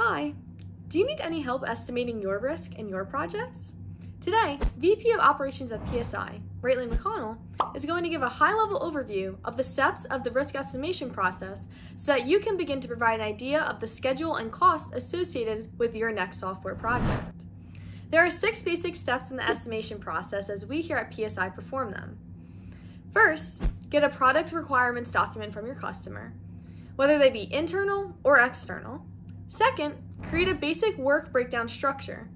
Hi, do you need any help estimating your risk in your projects? Today, VP of Operations at PSI, Rightley McConnell, is going to give a high-level overview of the steps of the risk estimation process so that you can begin to provide an idea of the schedule and costs associated with your next software project. There are 6 basic steps in the estimation process as we here at PSI perform them. First, get a product requirements document from your customer, whether they be internal or external. Second, create a basic work breakdown structure.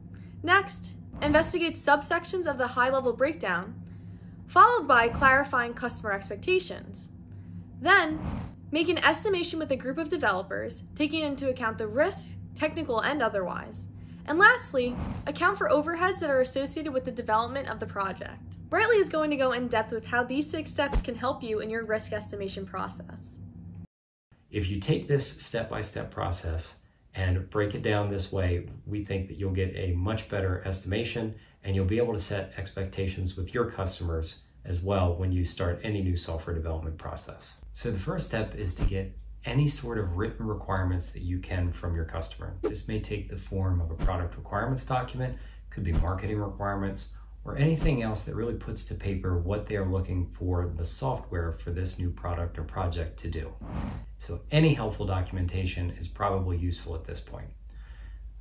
Next, investigate subsections of the high-level breakdown, followed by clarifying customer expectations. Then, make an estimation with a group of developers, taking into account the risks, technical and otherwise. And lastly, account for overheads that are associated with the development of the project. Rightley is going to go in depth with how these 6 steps can help you in your risk estimation process. If you take this step-by-step process and break it down this way, we think that you'll get a much better estimation and you'll be able to set expectations with your customers as well when you start any new software development process. So the first step is to get any sort of written requirements that you can from your customer. This may take the form of a product requirements document, could be marketing requirements, or anything else that really puts to paper what they are looking for the software for this new product or project to do. So any helpful documentation is probably useful at this point.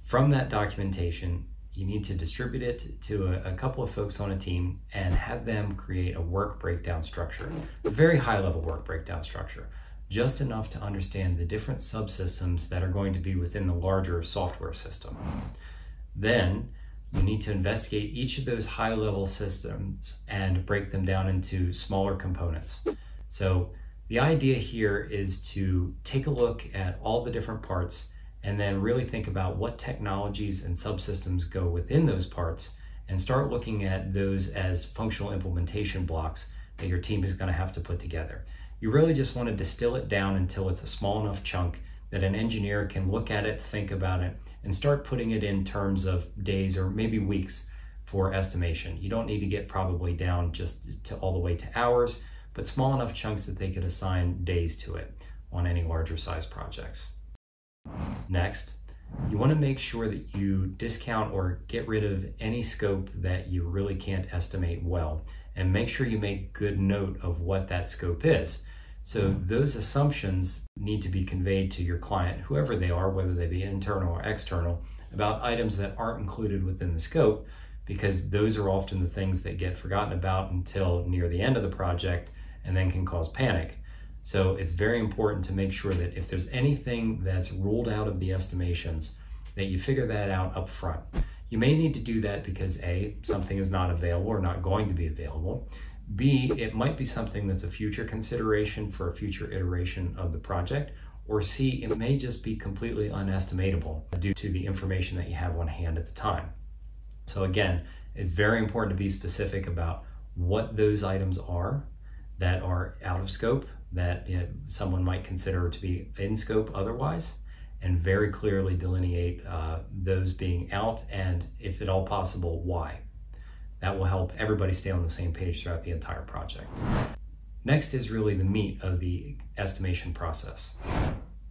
From that documentation, you need to distribute it to a couple of folks on a team and have them create a work breakdown structure, a very high-level work breakdown structure, just enough to understand the different subsystems that are going to be within the larger software system. Then, you need to investigate each of those high-level systems and break them down into smaller components. So the idea here is to take a look at all the different parts and then really think about what technologies and subsystems go within those parts and start looking at those as functional implementation blocks that your team is going to have to put together. You really just want to distill it down until it's a small enough chunk that an engineer can look at it, think about it, and start putting it in terms of days or maybe weeks for estimation. You don't need to get probably down just to all the way to hours, but small enough chunks that they could assign days to it on any larger size projects. Next, you want to make sure that you discount or get rid of any scope that you really can't estimate well, and make sure you make good note of what that scope is. So those assumptions need to be conveyed to your client, whoever they are, whether they be internal or external, about items that aren't included within the scope, because those are often the things that get forgotten about until near the end of the project and then can cause panic. So it's very important to make sure that if there's anything that's ruled out of the estimations, that you figure that out up front. You may need to do that because A, something is not available or not going to be available. B, it might be something that's a future consideration for a future iteration of the project. Or C, it may just be completely unestimatable due to the information that you have on hand at the time. So again, it's very important to be specific about what those items are that are out of scope, that someone might consider to be in scope otherwise, and very clearly delineate those being out and, if at all possible, why. That will help everybody stay on the same page throughout the entire project. Next is really the meat of the estimation process.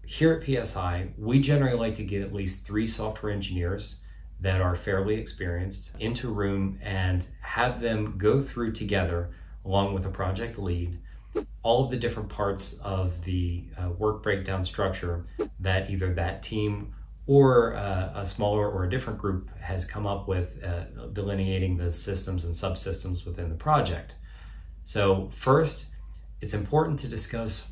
Here at PSI, we generally like to get at least 3 software engineers that are fairly experienced into a room and have them go through together, along with a project lead, all of the different parts of the work breakdown structure that either that team or a smaller or a different group has come up with, delineating the systems and subsystems within the project. So first, it's important to discuss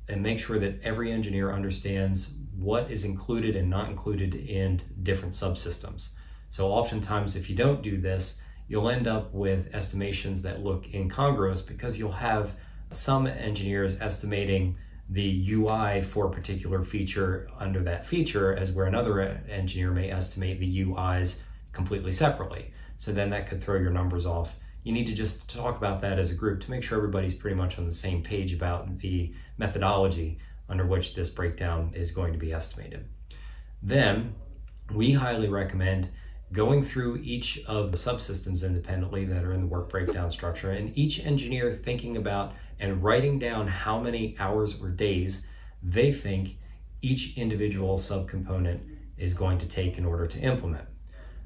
and make sure that every engineer understands what is included and not included in different subsystems. So oftentimes, if you don't do this, you'll end up with estimations that look incongruous because you'll have some engineers estimating the UI for a particular feature under that feature, as where another engineer may estimate the UIs completely separately. So then that could throw your numbers off. You need to just talk about that as a group to make sure everybody's pretty much on the same page about the methodology under which this breakdown is going to be estimated. Then we highly recommend going through each of the subsystems independently that are in the work breakdown structure, and each engineer thinking about and writing down how many hours or days they think each individual subcomponent is going to take in order to implement.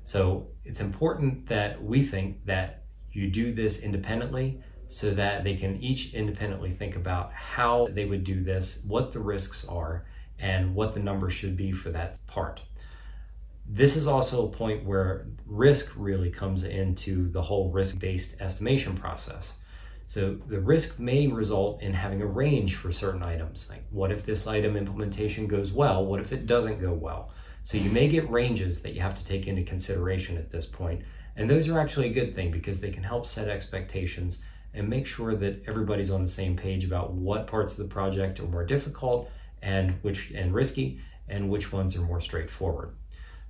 So it's important that we think that you do this independently so that they can each independently think about how they would do this, what the risks are, and what the numbers should be for that part. This is also a point where risk really comes into the whole risk-based estimation process. So the risk may result in having a range for certain items. Like, what if this item implementation goes well? What if it doesn't go well? So you may get ranges that you have to take into consideration at this point. And those are actually a good thing because they can help set expectations and make sure that everybody's on the same page about what parts of the project are more difficult and risky, and which ones are more straightforward.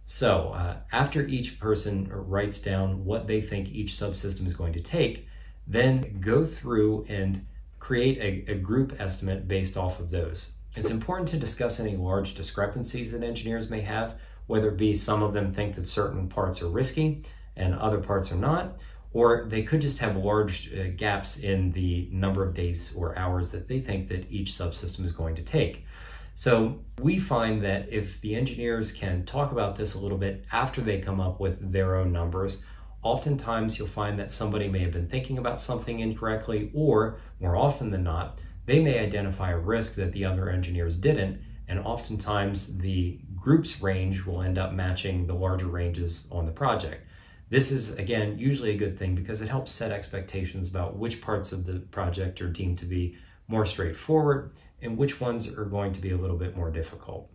So after each person writes down what they think each subsystem is going to take, then go through and create a group estimate based off of those. It's important to discuss any large discrepancies that engineers may have, whether it be some of them think that certain parts are risky and other parts are not, or they could just have large gaps in the number of days or hours that they think that each subsystem is going to take. So we find that if the engineers can talk about this a little bit after they come up with their own numbers, oftentimes you'll find that somebody may have been thinking about something incorrectly, or more often than not, they may identify a risk that the other engineers didn't, and oftentimes the group's range will end up matching the larger ranges on the project. This is, again, usually a good thing because it helps set expectations about which parts of the project are deemed to be more straightforward and which ones are going to be a little bit more difficult.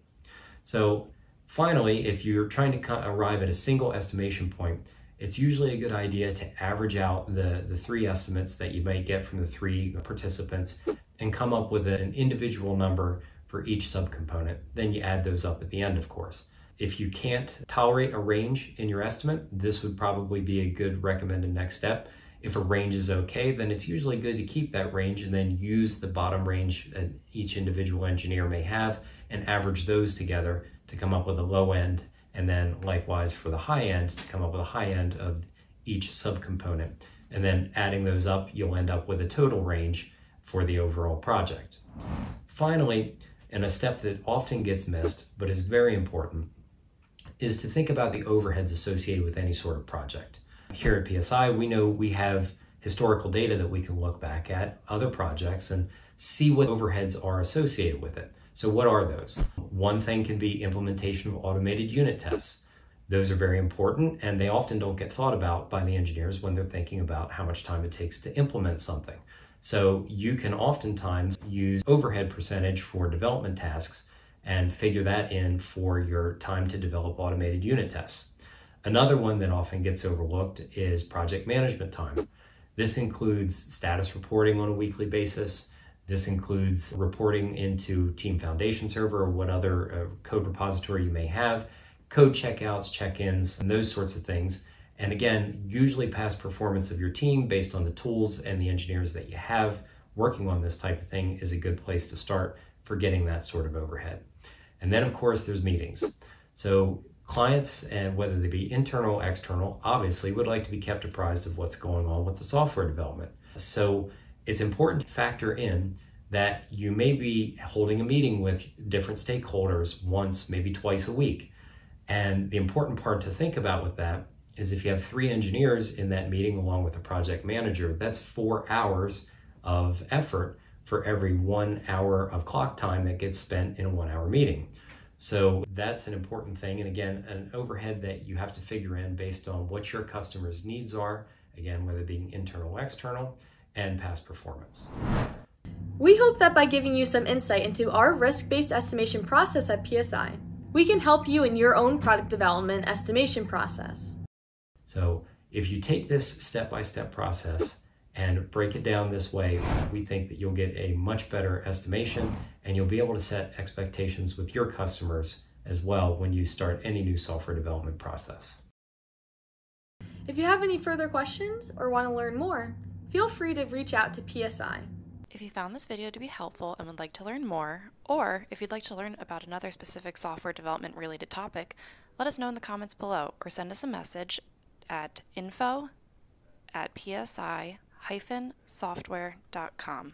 So finally, if you're trying to arrive at a single estimation point, it's usually a good idea to average out the three estimates that you might get from the three participants and come up with an individual number for each subcomponent. Then you add those up at the end, of course. If you can't tolerate a range in your estimate, this would probably be a good recommended next step. If a range is okay, then it's usually good to keep that range and then use the bottom range that each individual engineer may have and average those together to come up with a low end, and then likewise for the high end to come up with a high end of each subcomponent. And then adding those up, you'll end up with a total range for the overall project. Finally, and a step that often gets missed but is very important, is to think about the overheads associated with any sort of project. Here at PSI, we know we have historical data that we can look back at other projects and see what overheads are associated with it. So what are those? One thing can be implementation of automated unit tests. Those are very important, and they often don't get thought about by the engineers when they're thinking about how much time it takes to implement something. So you can oftentimes use overhead percentage for development tasks and figure that in for your time to develop automated unit tests. Another one that often gets overlooked is project management time. This includes status reporting on a weekly basis. This includes reporting into Team Foundation Server or what other code repository you may have, code checkouts, check-ins, and those sorts of things. And again, usually past performance of your team based on the tools and the engineers that you have working on this type of thing is a good place to start for getting that sort of overhead. And then of course there's meetings. So clients, and whether they be internal or external, obviously would like to be kept apprised of what's going on with the software development. So it's important to factor in that you may be holding a meeting with different stakeholders once, maybe twice a week. And the important part to think about with that is if you have 3 engineers in that meeting along with a project manager, that's 4 hours of effort for every 1 hour of clock time that gets spent in a 1-hour meeting. So that's an important thing. And again, an overhead that you have to figure in based on what your customers' needs are, again, whether being internal or external, and past performance. We hope that by giving you some insight into our risk-based estimation process at PSI, we can help you in your own product development estimation process. So if you take this step-by-step process and break it down this way, we think that you'll get a much better estimation and you'll be able to set expectations with your customers as well when you start any new software development process. If you have any further questions or want to learn more, feel free to reach out to PSI. If you found this video to be helpful and would like to learn more, or if you'd like to learn about another specific software development related topic, let us know in the comments below or send us a message at info@psi-software.com.